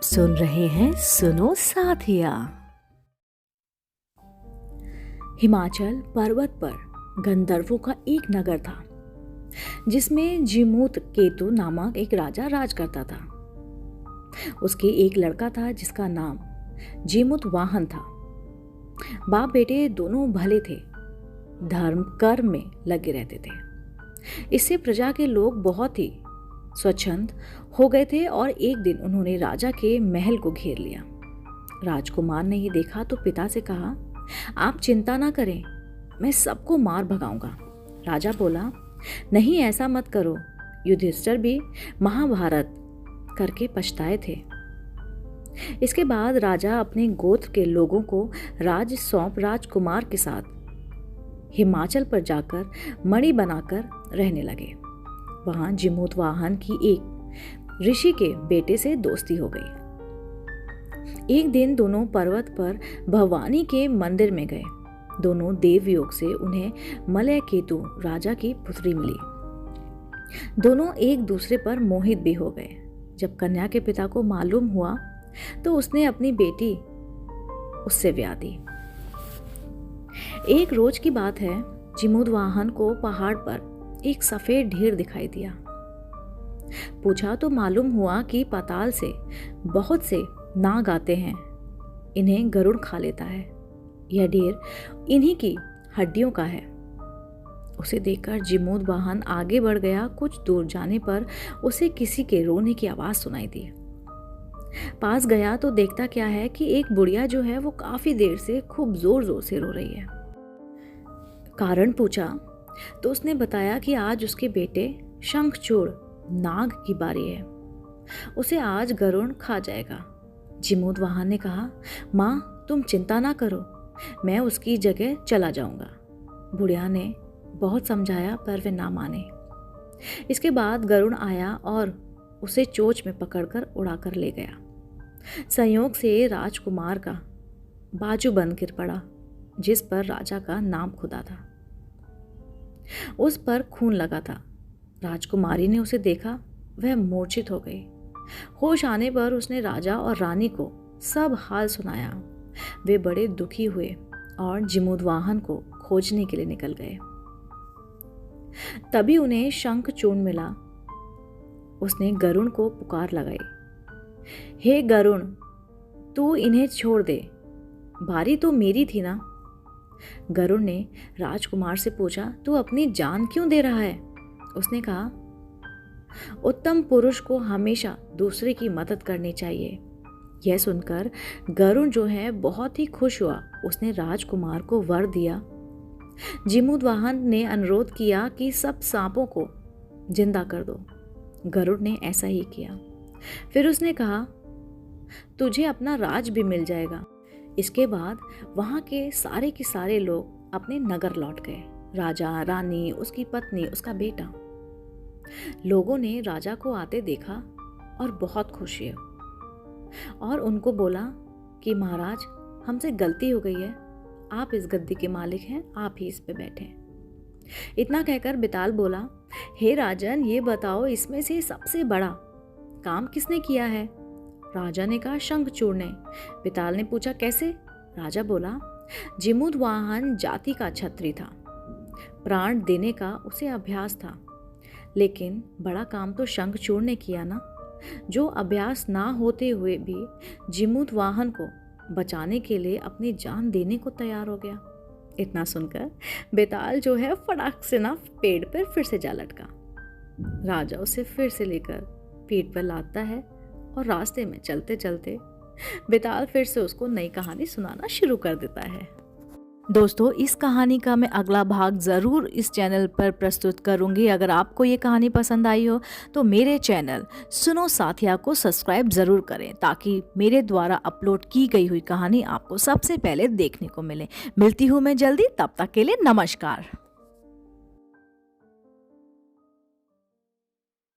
सुन रहे हैं सुनो साथिया। हिमाचल पर्वत पर गंधर्वों का एक नगर था जिसमें जिमूत केतु नामक एक राजा राज करता था। उसके एक लड़का था जिसका नाम जिमूत वाहन था। बाप बेटे दोनों भले थे, धर्म कर्म में लगे रहते थे। इससे प्रजा के लोग बहुत ही स्वच्छंद हो गए थे और एक दिन उन्होंने राजा के महल को घेर लिया। राजकुमार ने ये देखा तो पिता से कहा, आप चिंता ना करें, मैं सबको मार भगाऊंगा। राजा बोला, नहीं ऐसा मत करो। युधिष्ठिर भी महाभारत करके पछताए थे। इसके बाद राजा अपने गोत्र के लोगों को राज सौंप राजकुमार के साथ हिमाचल पर जाकर मणि बनाकर रहने लगे। वहां जिमूत वाहन की एक ऋषि के बेटे से दोस्ती हो गई। एक दिन दोनों पर्वत पर भवानी के मंदिर में गए। दोनों देवयोग से उन्हें मलय केतु राजा की पुत्री मिली। दोनों एक दूसरे पर मोहित भी हो गए। जब कन्या के पिता को मालूम हुआ तो उसने अपनी बेटी उससे ब्याह दी। एक रोज की बात है, जिमूत वाहन को पहाड़ पर एक सफेद ढेर दिखाई दिया। पूछा तो मालूम हुआ कि पाताल से बहुत से नाग आते हैं, इन्हें गरुड़ खा लेता है। यह ढेर इन्हीं की हड्डियों का है। उसे देखकर जिमूत वाहन आगे बढ़ गया। कुछ दूर जाने पर उसे किसी के रोने की आवाज सुनाई दी। पास गया तो देखता क्या है कि एक बुढ़िया जो है वो काफी देर से खूब जोर जोर से रो रही है। कारण पूछा तो उसने बताया कि आज उसके बेटे शंखचूड़ नाग की बारी है, उसे आज गरुड़ खा जाएगा। जिमूत वाहन ने कहा, माँ तुम चिंता ना करो, मैं उसकी जगह चला जाऊंगा। बुढ़िया ने बहुत समझाया पर वे ना माने। इसके बाद गरुड़ आया और उसे चोंच में पकड़कर उड़ाकर ले गया। संयोग से राजकुमार का बाजू बंद गिर पड़ा, जिस पर राजा का नाम खुदा था। उस पर खून लगा था। राजकुमारी ने उसे देखा, वह मूर्छित हो गई। होश आने पर उसने राजा और रानी को सब हाल सुनाया। वे बड़े दुखी हुए और जिमूत वाहन को खोजने के लिए निकल गए। तभी उन्हें शंखचूड़ मिला। उसने गरुड़ को पुकार लगाई, हे गरुड़, तू इन्हें छोड़ दे, बारी तो मेरी थी ना। गरुड़ ने राजकुमार से पूछा, तू अपनी जान क्यों दे रहा है? उसने कहा, उत्तम पुरुष को हमेशा दूसरे की मदद करनी चाहिए। यह सुनकर गरुड़ जो है बहुत ही खुश हुआ। उसने राजकुमार को वर दिया। जिमूत वाहन ने अनुरोध किया कि सब सांपों को जिंदा कर दो। गरुड़ ने ऐसा ही किया। फिर उसने कहा, तुझे अपना राज भी मिल जाएगा। इसके बाद वहां के सारे लोग अपने नगर लौट गए। राजा, रानी, उसकी पत्नी, उसका बेटा। लोगों ने राजा को आते देखा और बहुत खुश हुए और उनको बोला कि महाराज, हमसे गलती हो गई है, आप इस गद्दी के मालिक हैं, आप ही इस पे बैठे। इतना कहकर बिताल बोला, हे राजन, ये बताओ इसमें से सबसे बड़ा काम किसने किया है? राजा ने कहा, शंखचूड़ ने। बिताल ने पूछा, कैसे? राजा बोला, जिमूत वाहन जाति का क्षत्रिय था, प्राण देने का उसे अभ्यास था, लेकिन बड़ा काम तो शंखचूड़ ने किया ना, जो अभ्यास ना होते हुए भी जिमूत वाहन को बचाने के लिए अपनी जान देने को तैयार हो गया। इतना सुनकर बेताल जो है फटाक से ना पेड़ पर फिर से जा लटका। राजा उसे फिर से लेकर पीठ पर लादता है और रास्ते में चलते चलते बेताल फिर से उसको नई कहानी सुनाना शुरू कर देता है। दोस्तों, इस कहानी का मैं अगला भाग ज़रूर इस चैनल पर प्रस्तुत करूंगी। अगर आपको ये कहानी पसंद आई हो तो मेरे चैनल सुनो साथिया को सब्सक्राइब ज़रूर करें, ताकि मेरे द्वारा अपलोड की गई हुई कहानी आपको सबसे पहले देखने को मिले। मिलती हूँ मैं जल्दी, तब तक के लिए नमस्कार।